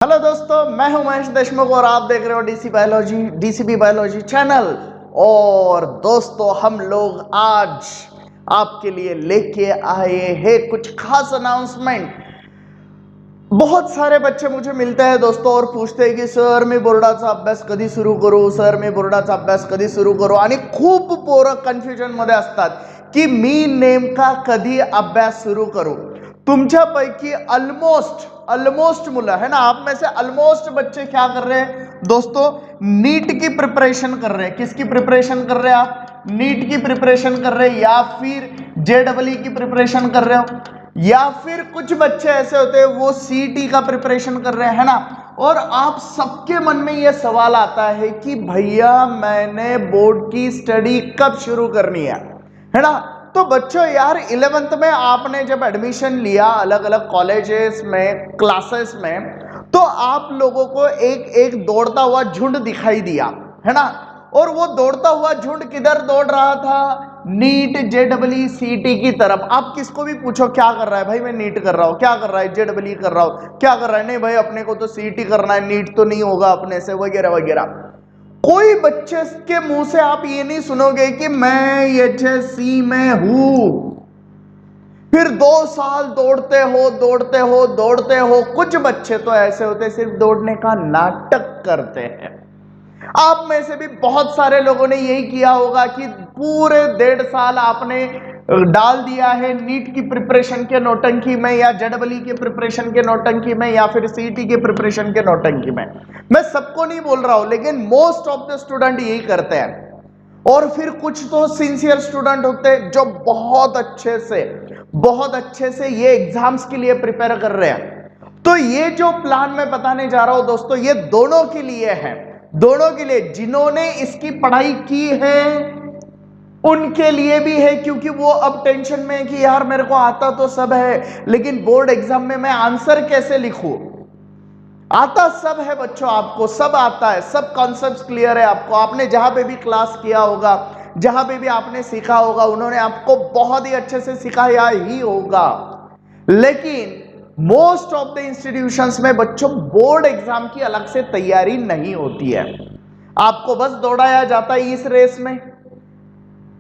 Hello दोस्तों, मैं हूं महेश देशमुख और आप देख रहे हो डीसीबी बायोलॉजी चैनल। और दोस्तों, हम लोग आज आपके लिए लेके आए हैं कुछ खास अनाउंसमेंट। बहुत सारे बच्चे मुझे मिलते हैं दोस्तों और पूछते हैं की सर मी बोर्डाचा अभ्यास कधी सुरू करू, सर मी बोर्डाचा अभ्यास कधी सुरू करू। आणि खूप पोरं कन्फ्युजन मध्ये असतात की मी नेमका कधी अभ्यास सुरू करू। तुमच्यापैकी ऑलमोस्ट मुलं है ना, आप में से ऑलमोस्ट बच्चे क्या कर रहे हैं दोस्तों, नीट की प्रिपरेशन कर रहे हैं। किसकी प्रिपरेशन कर रहे हैं आप? नीट की प्रिपरेशन कर रहे हैं या फिर जेडबलई की प्रिपरेशन कर रहे हो, या फिर कुछ बच्चे ऐसे होते हैं वो सीईटी का प्रिपरेशन कर रहे हैं ना। और आप सबके मन में यह सवाल आता है कि भैया मैंने बोर्ड की स्टडी कब शुरू करनी है ना। तो बच्चों यार, 11th में आपने जब एडमिशन लिया अलग अलग कॉलेजेस में, क्लासेस में, तो आप लोगों को एक एक दौड़ता हुआ झुंड दिखाई दिया, है ना। और वो दौड़ता हुआ झुंड किधर दौड़ रहा था? नीट जेडबलई सीटी की तरफ। आप किसको भी पूछो क्या कर रहा है, भाई मैं नीट कर रहा हूं। क्या कर रहा है? जेडबलई कर रहा हूं। क्या कर रहा है? नहीं भाई अपने को तो सीटी करना है, नीट तो नहीं होगा अपने से, वगैरह वगैरह। कोई बच्चे के मुंह से आप ये नहीं सुनोगे कि मैं एचएससी में हूं। फिर 2 साल दौड़ते हो। कुछ बच्चे तो ऐसे होते सिर्फ दौड़ने का नाटक करते हैं। आप में से भी बहुत सारे लोगों ने यही किया होगा कि पूरे 1.5 साल आपने डाल दिया है नीट की प्रिपरेशन के नौटंकी में, या जेडबलई के प्रिपरेशन के नौटंकी में, या फिर सीईटी के प्रिपरेशन के नौटंकी में। मैं सबको नहीं बोल रहा हूं, लेकिन मोस्ट ऑफ द स्टूडेंट यही करते हैं। और फिर कुछ तो सिंसियर स्टूडेंट होते हैं जो बहुत अच्छे से ये एग्जाम्स के लिए प्रिपेयर कर रहे हैं। तो ये जो प्लान मैं बताने जा रहा हूं दोस्तों, ये दोनों के लिए है। दोनों के लिए, जिन्होंने इसकी पढ़ाई की है उनके लिए भी है, क्योंकि वो अब टेंशन में है कि यार मेरे को आता तो सब है, लेकिन बोर्ड एग्जाम में मैं आंसर कैसे लिखूं। आता सब है बच्चों, आपको सब आता है, सब कॉन्सेप्ट्स क्लियर है आपको। आपने जहां पे भी क्लास किया होगा, जहां पे भी आपने सीखा होगा, उन्होंने आपको बहुत ही अच्छे से सिखाया ही होगा। लेकिन मोस्ट ऑफ द इंस्टीट्यूशंस में बच्चों बोर्ड एग्जाम की अलग से तैयारी नहीं होती है। आपको बस दौड़ाया जाता है इस रेस में,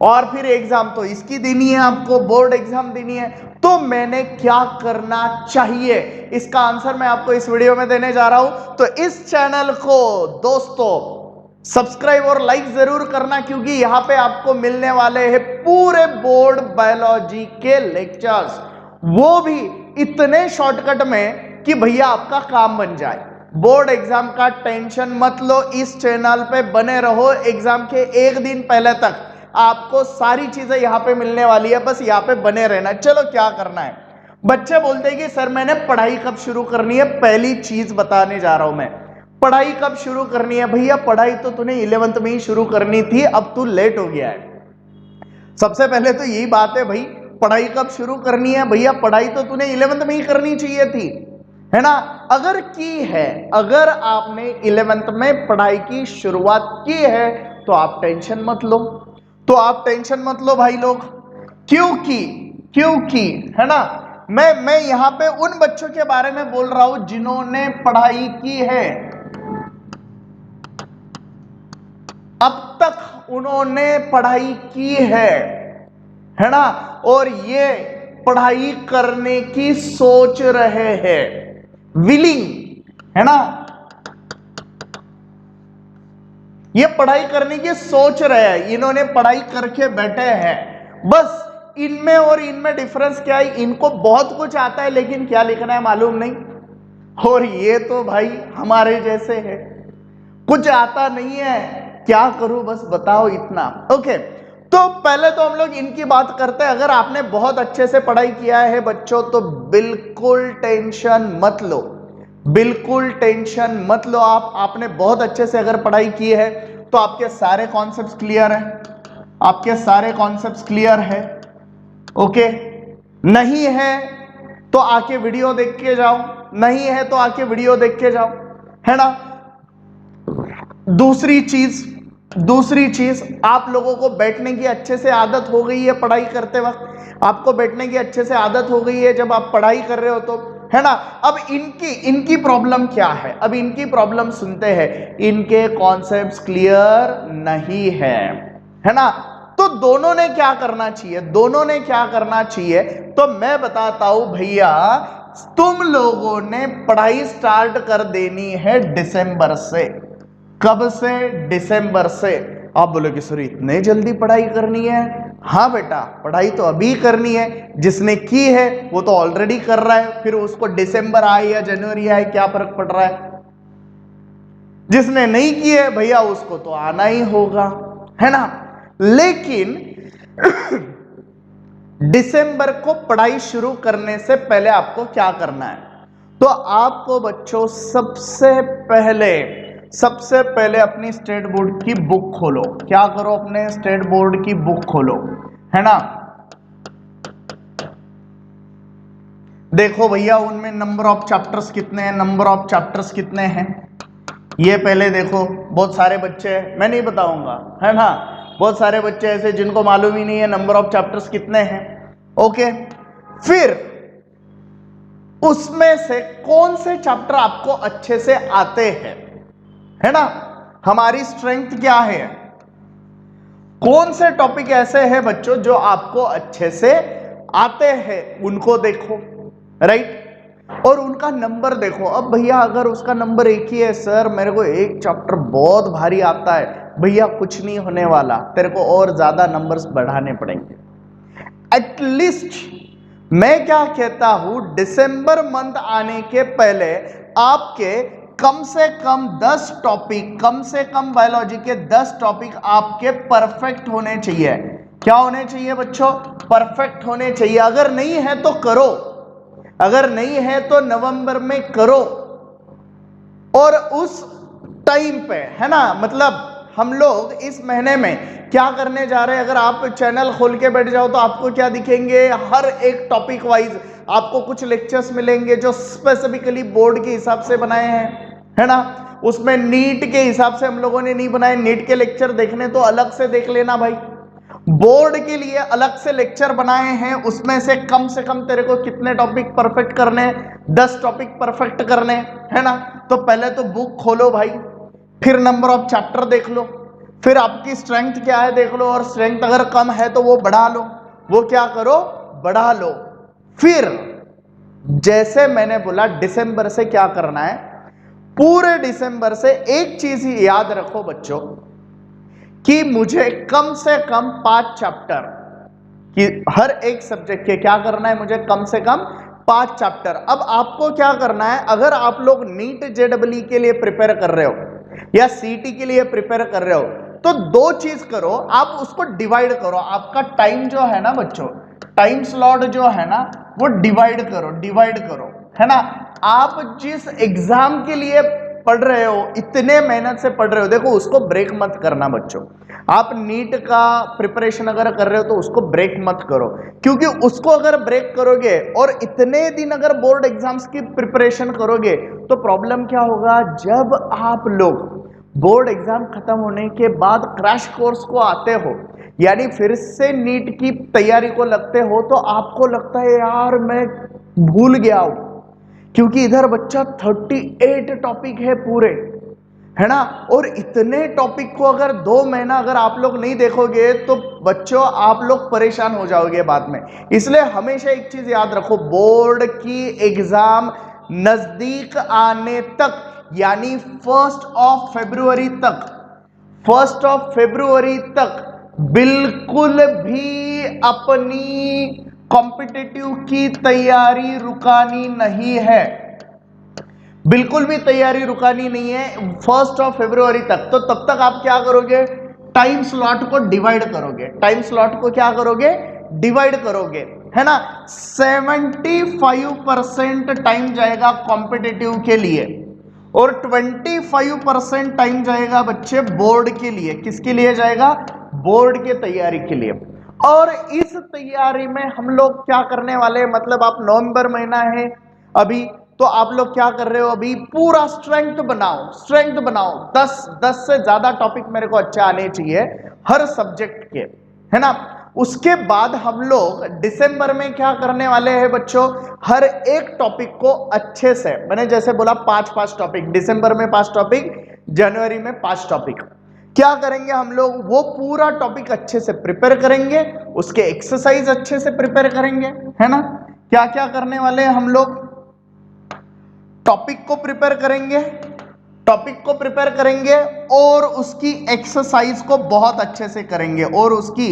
और फिर एग्जाम तो इसकी देनी है, आपको बोर्ड एग्जाम देनी है। तो मैंने क्या करना चाहिए, इसका आंसर मैं आपको इस वीडियो में देने जा रहा हूं। तो इस चैनल को दोस्तों सब्सक्राइब और लाइक जरूर करना, क्योंकि यहां पे आपको मिलने वाले हैं पूरे बोर्ड बायोलॉजी के लेक्चर्स, वो भी इतने शॉर्टकट में कि भैया आपका काम बन जाए। बोर्ड एग्जाम का टेंशन मत लो, इस चैनल पे बने रहो। एग्जाम के एक दिन पहले तक आपको सारी चीजें यहां पे मिलने वाली है, बस यहां पे बने रहना। चलो क्या करना है, बच्चे बोलते हैं कि सर मैंने पढ़ाई कब शुरू करनी है। पहली चीज बताने जा रहा हूं मैं, पढ़ाई कब शुरू करनी है। भैया पढ़ाई तो तूने 11th में ही शुरू करनी थी, अब तू लेट हो गया है। सबसे पहले तो यही बात है भाई, पढ़ाई कब शुरू करनी है। भैया पढ़ाई तो तूने 11th में ही करनी चाहिए थी, है ना। अगर की है, अगर आपने 11th में पढ़ाई की शुरुआत की है तो आप टेंशन मत लो, भाई लोग। क्योंकि है ना, मैं यहां पे उन बच्चों के बारे में बोल रहा हूं जिन्होंने पढ़ाई की है, अब तक उन्होंने पढ़ाई की है ना, और ये पढ़ाई करने की सोच रहे हैं, विलिंग, है ना, ये पढ़ाई करने की सोच रहे हैं, इन्होंने पढ़ाई करके बैठे हैं। बस इनमें और इनमें डिफरेंस क्या है, इनको बहुत कुछ आता है लेकिन क्या लिखना है मालूम नहीं, और ये तो भाई हमारे जैसे है, कुछ आता नहीं है, क्या करूं बस बताओ इतना। ओके, तो पहले तो हम लोग इनकी बात करते हैं। अगर आपने बहुत अच्छे से पढ़ाई किया है बच्चों, तो बिल्कुल टेंशन मत लो, बिल्कुल टेंशन मत लो। आपने बहुत अच्छे से अगर पढ़ाई की है तो आपके सारे कॉन्सेप्ट्स क्लियर है, आपके सारे कॉन्सेप्ट्स क्लियर है। ओके, नहीं है तो आके वीडियो देख के जाओ, नहीं है तो आके वीडियो देख के जाओ, है ना। दूसरी चीज आप लोगों को बैठने की अच्छे से आदत हो गई है। पढ़ाई करते वक्त आपको बैठने की अच्छे से आदत हो गई है। जब आप पढ़ाई कर रहे हो तो है ना। अब इनकी प्रॉब्लम क्या है, अब इनकी प्रॉब्लम सुनते हैं। इनके कॉन्सेप्ट्स क्लियर नहीं है ना। तो दोनों ने क्या करना चाहिए, दोनों ने क्या करना चाहिए, तो मैं बताता हूं भैया, तुम लोगों ने पढ़ाई स्टार्ट कर देनी है दिसंबर से। कब से? दिसंबर से। आप बोलोगे सर इतने जल्दी पढ़ाई करनी है? हाँ बेटा, पढ़ाई तो अभी करनी है। जिसने की है वो तो ऑलरेडी कर रहा है, फिर उसको दिसंबर आए या जनवरी आए क्या फर्क पड़ रहा है। जिसने नहीं की है भैया उसको तो आना ही होगा, है ना। लेकिन दिसंबर को पढ़ाई शुरू करने से पहले आपको क्या करना है, तो आपको बच्चों सबसे पहले अपनी स्टेट बोर्ड की बुक खोलो। क्या करो, अपने स्टेट बोर्ड की बुक खोलो, है ना। देखो भैया उनमें नंबर ऑफ चैप्टर्स कितने हैं, नंबर ऑफ चैप्टर्स कितने हैं ये पहले देखो। बहुत सारे बच्चे, मैं नहीं बताऊंगा, है ना, बहुत सारे बच्चे ऐसे जिनको मालूम ही नहीं है नंबर ऑफ चैप्टर्स कितने हैं। ओके, फिर उसमें से कौन से चैप्टर आपको अच्छे से आते हैं, है ना। हमारी स्ट्रेंथ क्या है, कौन से टॉपिक ऐसे हैं बच्चों जो आपको अच्छे से आते हैं, उनको देखो, राइट। और उनका नंबर देखो। अब भैया अगर उसका नंबर एक ही है, सर मेरे को एक चैप्टर बहुत भारी आता है, भैया कुछ नहीं होने वाला, तेरे को और ज्यादा नंबर्स बढ़ाने पड़ेंगे। एटलीस्ट मैं क्या कहता हूं, दिसंबर मंथ आने के पहले आपके कम से कम 10 टॉपिक, कम से कम बायोलॉजी के 10 टॉपिक आपके परफेक्ट होने चाहिए। क्या होने चाहिए बच्चों? परफेक्ट होने चाहिए। अगर नहीं है तो करो, अगर नहीं है तो नवंबर में करो। और उस टाइम पे, है ना, मतलब हम लोग इस महीने में क्या करने जा रहे हैं, अगर आप चैनल खोल के बैठ जाओ तो आपको क्या दिखेंगे, हर एक टॉपिक वाइज आपको कुछ लेक्चर्स मिलेंगे जो स्पेसिफिकली बोर्ड के हिसाब से बनाए हैं, है ना। उसमें नीट के हिसाब से हम लोगों ने नहीं बनाए। नीट के लेक्चर देखने तो अलग से देख लेना भाई, बोर्ड के लिए अलग से लेक्चर बनाए हैं। उसमें से कम तेरे को कितने टॉपिक परफेक्ट करने, 10 टॉपिक परफेक्ट करने, है ना। तो पहले तो बुक खोलो भाई, फिर नंबर ऑफ चैप्टर देख लो, फिर आपकी स्ट्रेंथ क्या है देख लो, और स्ट्रेंथ अगर कम है तो वो बढ़ा लो, वो क्या करो, बढ़ा लो। फिर जैसे मैंने बोला दिसंबर से क्या करना है, पूरे दिसंबर से एक चीज ही याद रखो बच्चों कि मुझे कम से कम 5 चैप्टर कि हर एक सब्जेक्ट के क्या करना है, मुझे कम से कम 5 चैप्टर। अब आपको क्या करना है, अगर आप लोग नीट जेडब्ल्यू के लिए प्रिपेयर कर रहे हो या सीटी के लिए प्रिपेयर कर रहे हो, तो 2 चीज करो, आप उसको डिवाइड करो। आपका टाइम जो है ना बच्चों, टाइम स्लॉट जो है ना, वो डिवाइड करो, है ना। आप जिस एग्जाम के लिए पढ़ रहे हो, इतने मेहनत से पढ़ रहे हो, देखो उसको ब्रेक मत करना बच्चों। आप नीट का प्रिपरेशन अगर कर रहे हो तो उसको ब्रेक मत करो, क्योंकि उसको अगर ब्रेक करोगे और इतने दिन अगर बोर्ड एग्जाम्स की प्रिपरेशन करोगे तो प्रॉब्लम क्या होगा, जब आप लोग बोर्ड एग्जाम खत्म होने के बाद क्रैश कोर्स को आते हो, यानी फिर से नीट की तैयारी को लगते हो, तो आपको लगता है यार मैं भूल गया हूं, क्योंकि इधर बच्चा 38 टॉपिक है पूरे, है ना। और इतने टॉपिक को अगर 2 महीना अगर आप लोग नहीं देखोगे तो बच्चों आप लोग परेशान हो जाओगे बाद में। इसलिए हमेशा एक चीज याद रखो, बोर्ड की एग्जाम नजदीक आने तक, यानी 1 फरवरी तक बिल्कुल भी अपनी कॉम्पिटिटिव की तैयारी रुकानी नहीं है, बिल्कुल भी तैयारी रुकानी नहीं है 1 फरवरी तक। तो तब तक आप क्या करोगे, टाइम स्लॉट को डिवाइड करोगे, टाइम स्लॉट को क्या करोगे, डिवाइड करोगे, है ना। 75% टाइम जाएगा कॉम्पिटिटिव के लिए और 25% टाइम जाएगा बच्चे बोर्ड के लिए। किसके लिए जाएगा, बोर्ड के तैयारी के लिए। और इस तैयारी में हम लोग क्या करने वाले हैं, मतलब आप नवंबर महीना है अभी, तो आप लोग क्या कर रहे हो, अभी पूरा स्ट्रेंथ बनाओ। 10 से ज्यादा टॉपिक मेरे को अच्छे आने चाहिए हर सब्जेक्ट के, है ना। उसके बाद हम लोग दिसंबर में क्या करने वाले हैं बच्चों, हर एक टॉपिक को अच्छे से, मैंने जैसे बोला 5-5 टॉपिक, दिसंबर में 5 टॉपिक, जनवरी में 5 टॉपिक, क्या करेंगे हम लोग, वो पूरा टॉपिक अच्छे से प्रिपेयर करेंगे, उसके एक्सरसाइज अच्छे से प्रिपेयर करेंगे, है ना। क्या क्या करने वाले हैं हम लोग, टॉपिक को प्रिपेयर करेंगे, टॉपिक को प्रिपेयर करेंगे और उसकी एक्सरसाइज को बहुत अच्छे से करेंगे, और उसकी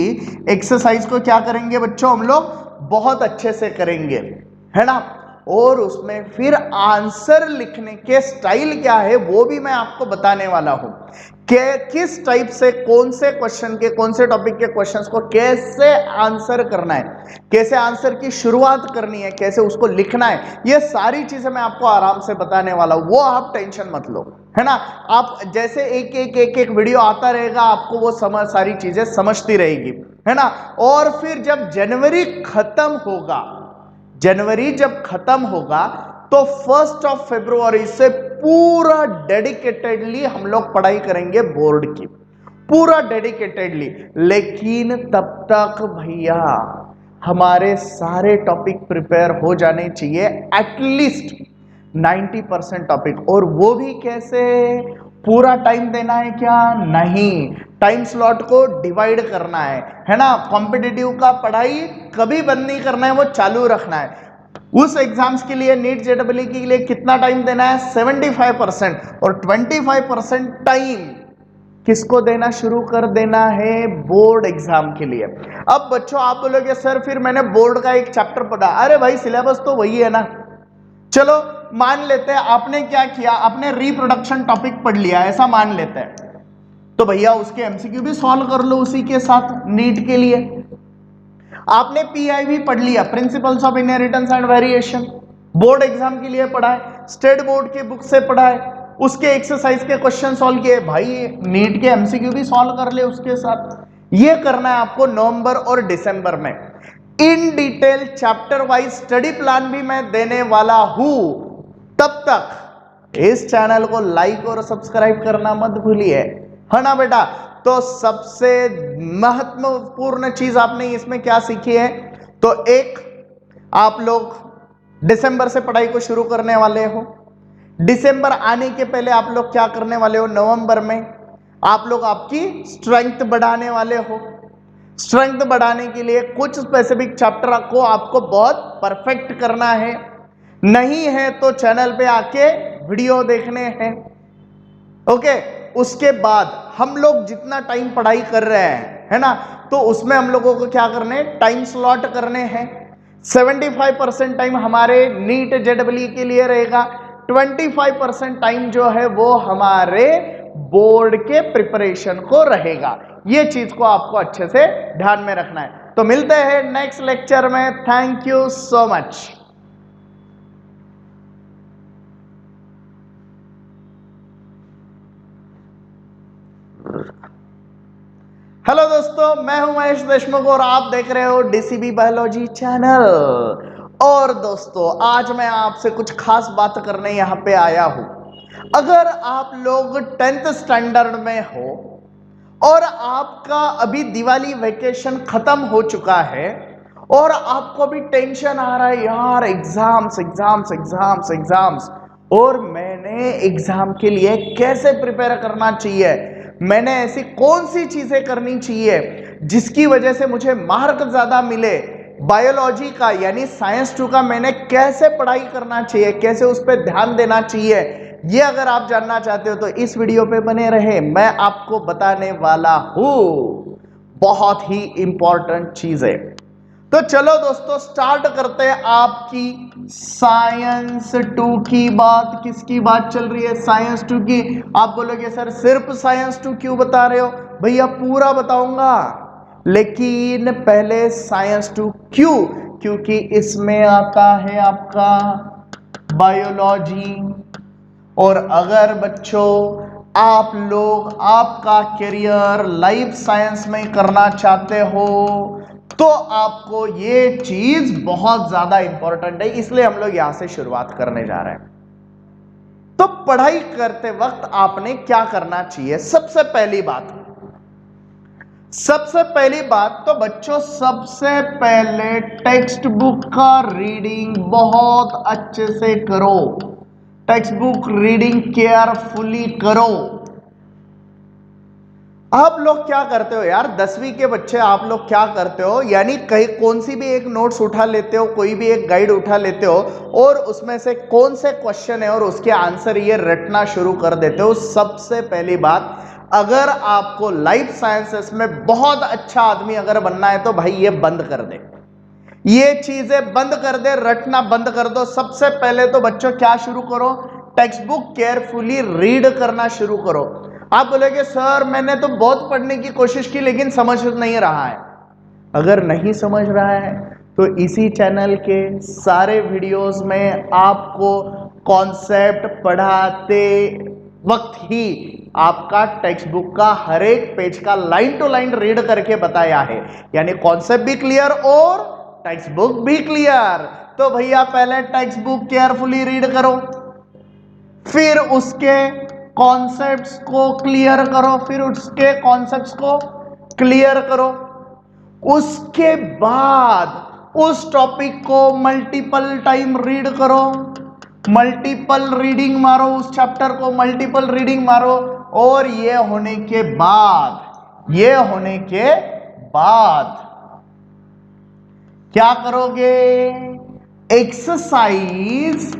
एक्सरसाइज को क्या करेंगे बच्चों, हम लोग बहुत अच्छे से करेंगे, है ना। और उसमें फिर आंसर लिखने के स्टाइल क्या है वो भी मैं आपको बताने वाला हूं कि किस टाइप से कौन से क्वेश्चन के, कौन से टॉपिक के क्वेश्चंस को कैसे आंसर करना है, कैसे आंसर की शुरुआत करनी है, कैसे उसको लिखना है, ये सारी चीजें मैं आपको आराम से बताने वाला हूं, वो आप टेंशन मत लो, है ना। आप जैसे एक वीडियो आता रहेगा, आपको वो सारी चीजें समझती रहेगी, है ना। और फिर जब जनवरी खत्म होगा, जनवरी जब खत्म होगा तो 1 फरवरी से पूरा डेडिकेटेडली हम लोग पढ़ाई करेंगे बोर्ड की, पूरा डेडिकेटेडली। लेकिन तब तक भैया हमारे सारे टॉपिक प्रिपेयर हो जाने चाहिए, एटलीस्ट 90% टॉपिक। और वो भी कैसे, पूरा टाइम देना है क्या, नहीं, टाइम स्लॉट को डिवाइड करना है ना। कॉम्पिटिटिव का पढ़ाई कभी बंद नहीं करना है, वो चालू रखना है। उस एग्जाम्स के लिए, नीट जेडब्ल्यू के लिए कितना टाइम देना है, 75%, और 25% टाइम किसको देना शुरू कर देना है, बोर्ड एग्जाम के लिए। अब बच्चों आप बोलोगे सर फिर मैंने बोर्ड का एक चैप्टर पढ़ा, अरे भाई सिलेबस तो वही है ना। चलो मान लेते हैं आपने क्या किया, आपने रिप्रोडक्शन टॉपिक पढ़ लिया, ऐसा मान लेते हैं, तो भैया उसके एमसीक्यू भी सॉल्व कर लो उसी के साथ नीट के लिए। आपने पीआईवी पढ़ लिया, principles of inheritance and variation, board exam के लिए पढ़ा है, स्टेट बोर्ड के बुक से पढ़ा है, उसके एक्सरसाइज के क्वेश्चन सॉल्व किए, भाई नीट के एमसीक्यू भी सॉल्व कर ले उसके साथ। ये करना है आपको नवंबर और दिसंबर में। In detail chapter wise study plan भी मैं देने वाला हूं। तब तक इस चैनल को लाइक और सब्सक्राइब करना मत भूलिए, है ना बेटा। तो सबसे महत्वपूर्ण चीज आपने इसमें क्या सीखी है, तो एक, आप लोग दिसंबर से पढ़ाई को शुरू करने वाले हो, दिसंबर आने के पहले आप लोग क्या करने वाले हो, नवंबर में आप लोग आपकी स्ट्रेंथ बढ़ाने वाले हो। स्ट्रेंथ बढ़ाने के लिए कुछ स्पेसिफिक चैप्टर को आपको बहुत परफेक्ट करना है, नहीं है तो चैनल पे आके वीडियो देखने हैं, ओके। उसके बाद हम लोग जितना टाइम पढ़ाई कर रहे हैं, है ना, तो उसमें हम लोगों को क्या करने, टाइम स्लॉट करने हैं। 75% टाइम हमारे नीट जेडब्ल्यू के लिए रहेगा, 25% टाइम जो है वो हमारे बोर्ड के प्रिपरेशन को रहेगा। ये चीज को आपको अच्छे से ध्यान में रखना है। तो मिलते हैं नेक्स्ट लेक्चर में, thank you so much. Hello दोस्तों, मैं हूं महेश देशमुख और आप देख रहे हो डीसीबी बायोलॉजी चैनल। और दोस्तों आज मैं आपसे कुछ खास बात करने यहां पे आया हूं। अगर आप लोग 10th स्टैंडर्ड में हो और आपका अभी दिवाली वेकेशन खत्म हो चुका है और आपको भी टेंशन आ रहा है, यार एग्जाम्स एग्जाम्स एग्जाम्स एग्जाम्स, और मैंने एग्जाम के लिए कैसे प्रिपेयर करना चाहिए, मैंने ऐसी कौन सी चीजें करनी चाहिए जिसकी वजह से मुझे मार्क ज्यादा मिले, बायोलॉजी का यानी साइंस 2 का मैंने कैसे पढ़ाई करना चाहिए, कैसे उस पर ध्यान देना चाहिए, ये अगर आप जानना चाहते हो तो इस वीडियो पे बने रहे, मैं आपको बताने वाला हूं बहुत ही इंपॉर्टेंट चीजें। तो चलो दोस्तों स्टार्ट करते हैं आपकी साइंस 2 की बात। किसकी बात चल रही है, साइंस 2 की। आप बोलोगे सर सिर्फ साइंस 2 क्यों बता रहे हो, भैया पूरा बताऊंगा, लेकिन पहले साइंस 2 क्यों, क्योंकि इसमें आता है आपका बायोलॉजी। और अगर बच्चों आप लोग आपका करियर लाइफ साइंस में करना चाहते हो तो आपको ये चीज बहुत ज्यादा इंपॉर्टेंट है, इसलिए हम लोग यहां से शुरुआत करने जा रहे हैं। तो पढ़ाई करते वक्त आपने क्या करना चाहिए, सबसे पहली बात, सबसे पहली बात तो बच्चों, सबसे पहले टेक्स्ट बुक का रीडिंग बहुत अच्छे से करो। टेक्स्ट बुक रीडिंग केयरफुली करो। आप लोग क्या करते हो यार, 10वीं के बच्चे, आप लोग क्या करते हो, यानी कहीं कौन सी भी एक नोट्स उठा लेते हो, कोई भी एक गाइड उठा लेते हो और उसमें से कौन से क्वेश्चन है और उसके आंसर ये रटना शुरू कर देते हो। सबसे पहली बात, अगर आपको लाइफ साइंसेस में बहुत अच्छा आदमी अगर बनना है तो भाई ये बंद कर दे, ये चीजें बंद कर दे, रटना बंद कर दो। सबसे पहले तो बच्चों क्या शुरू करो, टेक्स्ट बुक केयरफुली रीड करना शुरू करो। आप बोलेगे सर मैंने तो बहुत पढ़ने की कोशिश की लेकिन समझ नहीं रहा है। अगर नहीं समझ रहा है तो इसी चैनल के सारे वीडियोस में आपको कॉन्सेप्ट पढ़ाते वक्त ही आपका टेक्स्ट बुक का हर एक पेज का लाइन टू लाइन रीड करके बताया है, यानी कॉन्सेप्ट भी क्लियर और टेक्स्ट बुक भी क्लियर। तो भैया पहले टेक्स्ट बुक केयरफुली रीड करो, फिर उसके कॉन्सेप्ट्स को क्लियर करो, फिर उसके कॉन्सेप्ट्स को क्लियर करो। उसके बाद उस टॉपिक को मल्टीपल टाइम रीड करो, मल्टीपल रीडिंग मारो, उस चैप्टर को मल्टीपल रीडिंग मारो। और ये होने के बाद क्या करोगे, एक्सरसाइज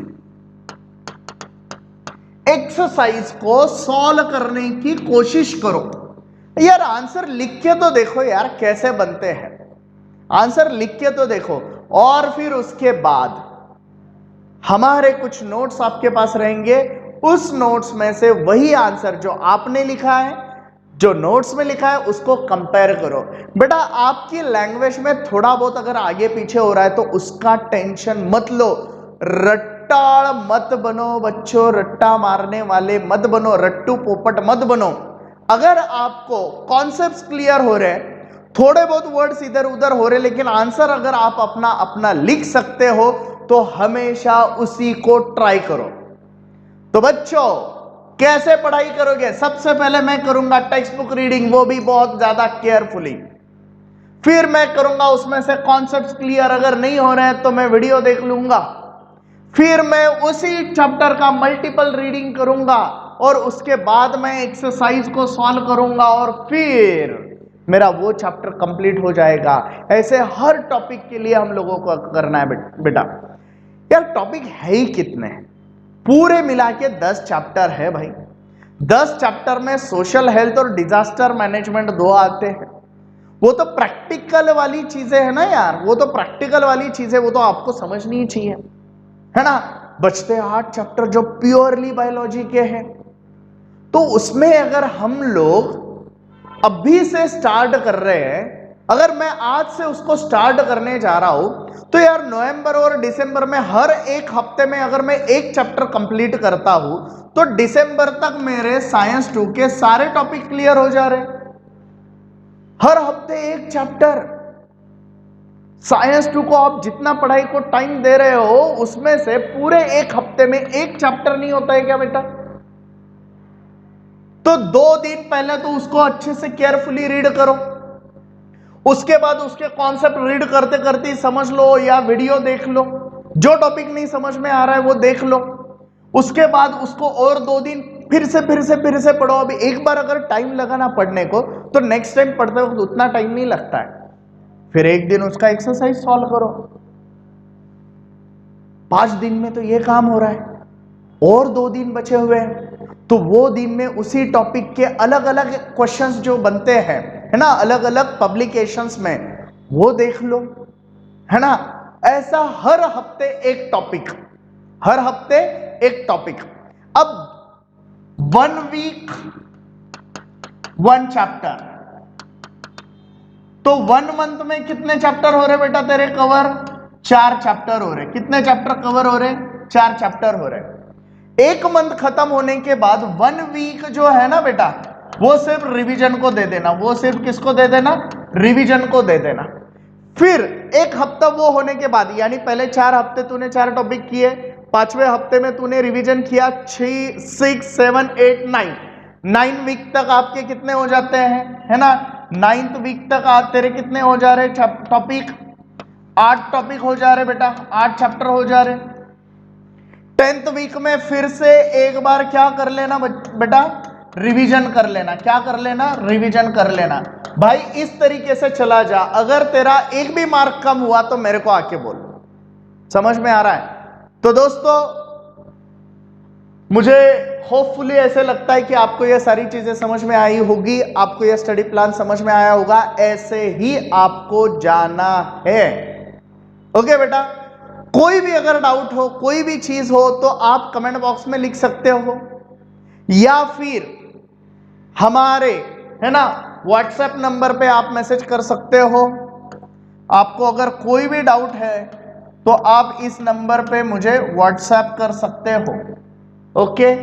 को सॉल्व करने की कोशिश करो। यार आंसर लिख के तो देखो यार कैसे बनते हैं, आंसर लिख के तो देखो। और फिर उसके बाद हमारे कुछ नोट्स आपके पास रहेंगे, उस नोट्स में से वही आंसर जो आपने लिखा है, जो नोट्स में लिखा है, उसको कंपेयर करो। बेटा आपकी लैंग्वेज में थोड़ा बहुत अगर आगे पीछे हो रहा है तो उसका टेंशन मत लो, रट्टाड़ मत बनो बच्चों, रट्टा मारने वाले मत बनो, रट्टू पोपट मत बनो। अगर आपको कॉन्सेप्ट्स क्लियर हो रहे हैं, थोड़े बहुत वर्ड्स इधर उधर हो रहे, लेकिन आंसर अगर आप अपना अपना लिख सकते हो तो हमेशा उसी को ट्राई करो। तो बच्चों कैसे पढ़ाई करोगे, सबसे पहले मैं करूंगा टेक्स्ट बुक रीडिंग, वो भी बहुत ज्यादा केयरफुली। फिर मैं करूंगा उसमें से कॉन्सेप्ट्स क्लियर, अगर नहीं हो रहे हैं तो मैं वीडियो देख लूंगा। फिर मैं उसी चैप्टर का मल्टीपल रीडिंग करूंगा और उसके बाद मैं एक्सरसाइज को सॉल्व करूंगा और फिर मेरा वो चैप्टर कंप्लीट हो जाएगा। ऐसे हर टॉपिक के लिए हम लोगों को करना है बेटा। यार टॉपिक है ही कितने, पूरे मिला के 10 चैप्टर है भाई। 10 चैप्टर में सोशल हेल्थ और डिजास्टर मैनेजमेंट 2 आते हैं। वो तो प्रैक्टिकल वाली चीजें है ना यार, वो तो प्रैक्टिकल वाली चीजें, वो तो आपको समझनी ही चाहिए, है ना। बचते 8 चैप्टर जो प्योरली बायोलॉजी के हैं। तो उसमें अगर हम लोग अभी से स्टार्ट कर रहे हैं, अगर मैं आज से उसको स्टार्ट करने जा रहा हूं तो यार नवंबर और दिसंबर में हर एक हफ्ते में अगर मैं एक चैप्टर कंप्लीट करता हूं तो दिसंबर तक मेरे साइंस 2 के सारे टॉपिक क्लियर हो जा रहे हैं। हर हफ्ते एक चैप्टर। साइंस 2 को आप जितना पढ़ाई को टाइम दे रहे हो उसमें से पूरे एक हफ्ते में एक चैप्टर नहीं होता है क्या बेटा? तो 2 दिन पहले तो उसको अच्छे से केयरफुली रीड करो, उसके बाद उसके कॉन्सेप्ट रीड करते करते समझ लो या वीडियो देख लो, जो टॉपिक नहीं समझ में आ रहा है वो देख लो। उसके बाद उसको और 2 दिन फिर से पढ़ो। अभी एक बार अगर टाइम लगा ना पढ़ने को तो नेक्स्ट टाइम पढ़ते वक्त उतना टाइम नहीं लगता है। फिर एक दिन उसका एक्सरसाइज सॉल्व करो। 5 दिन में तो ये काम हो रहा है और 2 दिन बचे हुए हैं, तो वो दिन में उसी टॉपिक के अलग अलग क्वेश्चंस जो बनते हैं, है ना, अलग अलग पब्लिकेशंस में, वो देख लो, है ना। ऐसा हर हफ्ते एक टॉपिक, हर हफ्ते एक टॉपिक। अब 1 वीक 1 चैप्टर, तो 1 मंथ में कितने चैप्टर हो रहे बेटा तेरे कवर? 4 चैप्टर हो रहे। कितने चैप्टर कवर हो रहे? 4 चैप्टर हो रहे। 1 मंथ खत्म होने के बाद 1 वीक जो है ना बेटा, वो सिर्फ रिवीजन को दे देना। वो सिर्फ किसको दे देना? रिवीजन को दे देना। फिर 1 हफ्ता वो होने के बाद, यानी पहले 4 हफ्ते तूने 4 टॉपिक किए, 5वें हफ्ते में तूने रिवीजन किया, 6, 7, 8, 9 वीक तक आपके कितने हो जाते हैं, है ना, 9th वीक तक आज तेरे कितने हो जा रहे टॉपिक? 8 टॉपिक हो जा रहे बेटा, 8 चैप्टर हो जा रहे। 10th वीक में फिर से एक बार क्या कर लेना बेटा, रिवीजन कर लेना। क्या कर लेना? रिवीजन कर लेना। भाई इस तरीके से चला जा, अगर तेरा एक भी मार्क कम हुआ तो मेरे को आके बोल। समझ में आ रहा है? तो दोस्तों मुझे होपफुली ऐसे लगता है कि आपको ये सारी चीजें समझ में आई होगी, आपको ये स्टडी प्लान समझ में आया होगा, ऐसे ही आपको जाना है। ओके बेटा, कोई भी अगर डाउट हो, कोई भी चीज हो तो आप कमेंट बॉक्स में लिख सकते हो, या फिर हमारे है ना व्हाट्सएप नंबर पे आप मैसेज कर सकते हो। आपको अगर कोई भी डाउट है तो आप इस नंबर पे मुझे व्हाट्सएप कर सकते हो। ओके,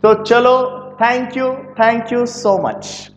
तो चलो, थैंक यू सो मच।